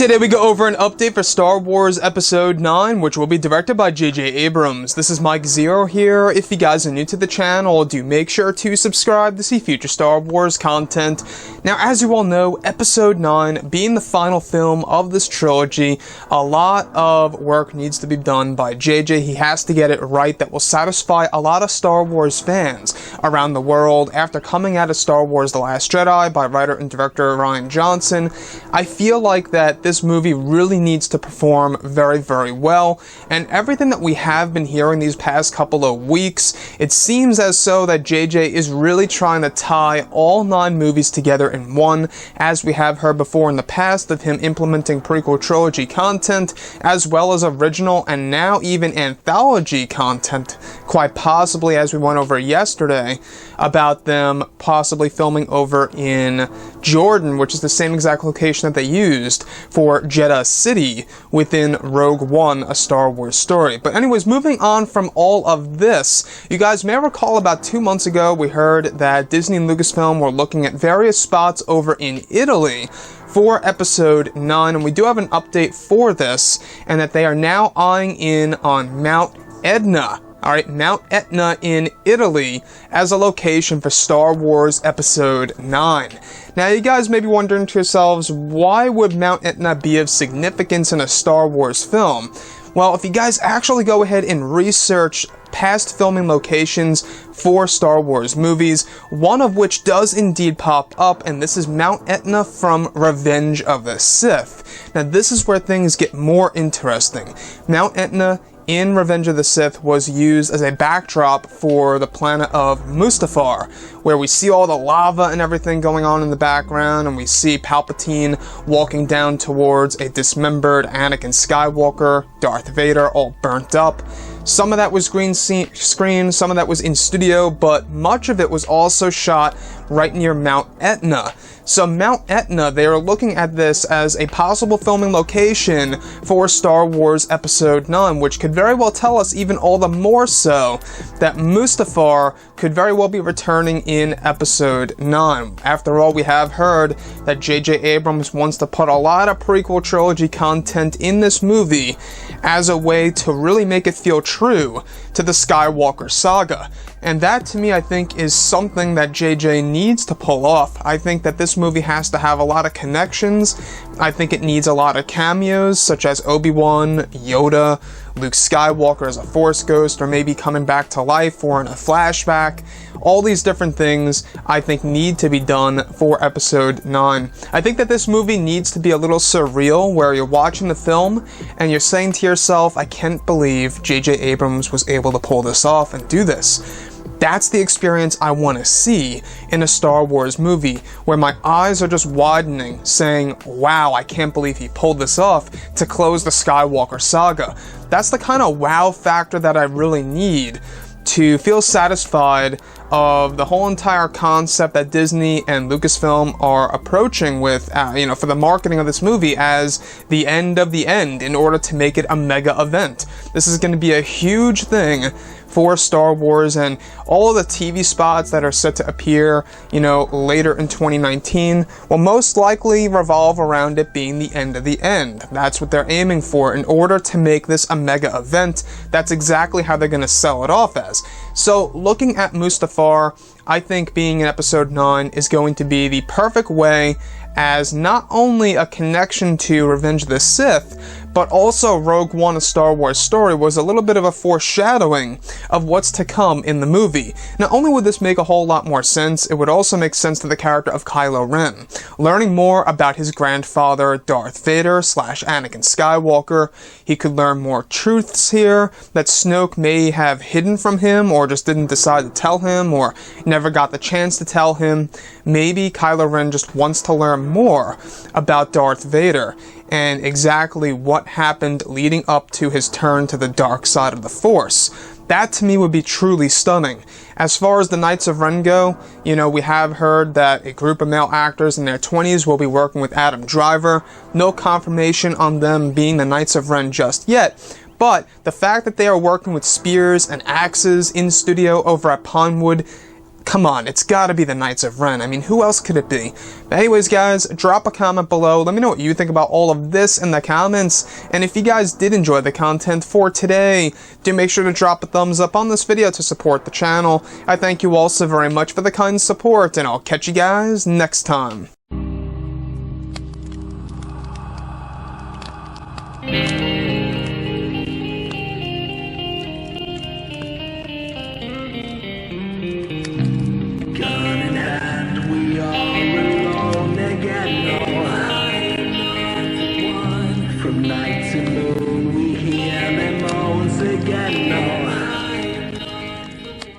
Today we go over an update for Star Wars Episode 9, which will be directed by J.J. Abrams. This is Mike Zero here. If you guys are new to the channel, do make sure to subscribe to see future Star Wars content. Now, as you all know, Episode 9 being the final film of this trilogy, a lot of work needs to be done by J.J. He has to get it right that will satisfy a lot of Star Wars fans around the world. After coming out of Star Wars The Last Jedi by writer and director Rian Johnson, I feel like that this movie really needs to perform very, very well, and everything that we have been hearing these past couple of weeks, it seems as so that JJ is really trying to tie all 9 movies together in one, as we have heard before in the past of him implementing prequel trilogy content, as well as original and now even anthology content, quite possibly, as we went over yesterday, about them possibly filming over in Jordan, which is the same exact location that they used for Jeddah City within Rogue One, A Star Wars Story. But anyways, moving on from all of this, you guys may recall about 2 months ago we heard that Disney and Lucasfilm were looking at various spots over in Italy for Episode 9, and we do have an update for this, and that they are now eyeing in on Mount Etna. Alright, Mount Etna in Italy as a location for Star Wars Episode 9. Now, you guys may be wondering to yourselves, why would Mount Etna be of significance in a Star Wars film? Well, if you guys actually go ahead and research past filming locations for Star Wars movies, one of which does indeed pop up, and this is Mount Etna from Revenge of the Sith. Now, this is where things get more interesting. Mount Etna in Revenge of the Sith was used as a backdrop for the planet of Mustafar, where we see all the lava and everything going on in the background, and we see Palpatine walking down towards a dismembered Anakin Skywalker, Darth Vader, all burnt up. Some of that was green screen, some of that was in studio, but much of it was also shot right near Mount Etna. So Mount Etna, they are looking at this as a possible filming location for Star Wars Episode 9, which could very well tell us even all the more so that Mustafar could very well be returning in Episode 9. After all, we have heard that J.J. Abrams wants to put a lot of prequel trilogy content in this movie as a way to really make it feel true to the Skywalker saga. And that, to me, I think is something that JJ needs to pull off. I think that this movie has to have a lot of connections. I think it needs a lot of cameos, such as Obi-Wan, Yoda, Luke Skywalker as a Force Ghost, or maybe coming back to life or in a flashback. All these different things, I think, need to be done for Episode 9. I think that this movie needs to be a little surreal, where you're watching the film and you're saying to yourself, I can't believe J.J. Abrams was able to pull this off and do this. That's the experience I want to see in a Star Wars movie, where my eyes are just widening, saying, wow, I can't believe he pulled this off to close the Skywalker saga. That's the kind of wow factor that I really need to feel satisfied of the whole entire concept that Disney and Lucasfilm are approaching with, for the marketing of this movie as the end of the end, in order to make it a mega event. This is going to be a huge thing for Star Wars, and all of the TV spots that are set to appear, later in 2019 will most likely revolve around it being the end of the end. That's what they're aiming for in order to make this a mega event. That's exactly how they're going to sell it off as. So, looking at Mustafar, I think being in Episode 9 is going to be the perfect way as not only a connection to Revenge of the Sith, but also Rogue One, A Star Wars Story was a little bit of a foreshadowing of what's to come in the movie. Not only would this make a whole lot more sense, it would also make sense to the character of Kylo Ren. Learning more about his grandfather, Darth Vader / Anakin Skywalker, he could learn more truths here that Snoke may have hidden from him, or just didn't decide to tell him, or never got the chance to tell him. Maybe Kylo Ren just wants to learn more about Darth Vader and exactly what happened leading up to his turn to the dark side of the Force. That, to me, would be truly stunning. As far as the Knights of Ren go, we have heard that a group of male actors in their 20s will be working with Adam Driver. No confirmation on them being the Knights of Ren just yet, but the fact that they are working with spears and axes in studio over at Pinewood Come on, it's gotta be the Knights of Ren. I mean, who else could it be? But anyways, guys, drop a comment below. Let me know what you think about all of this in the comments. And if you guys did enjoy the content for today, do make sure to drop a thumbs up on this video to support the channel. I thank you all so very much for the kind support, and I'll catch you guys next time.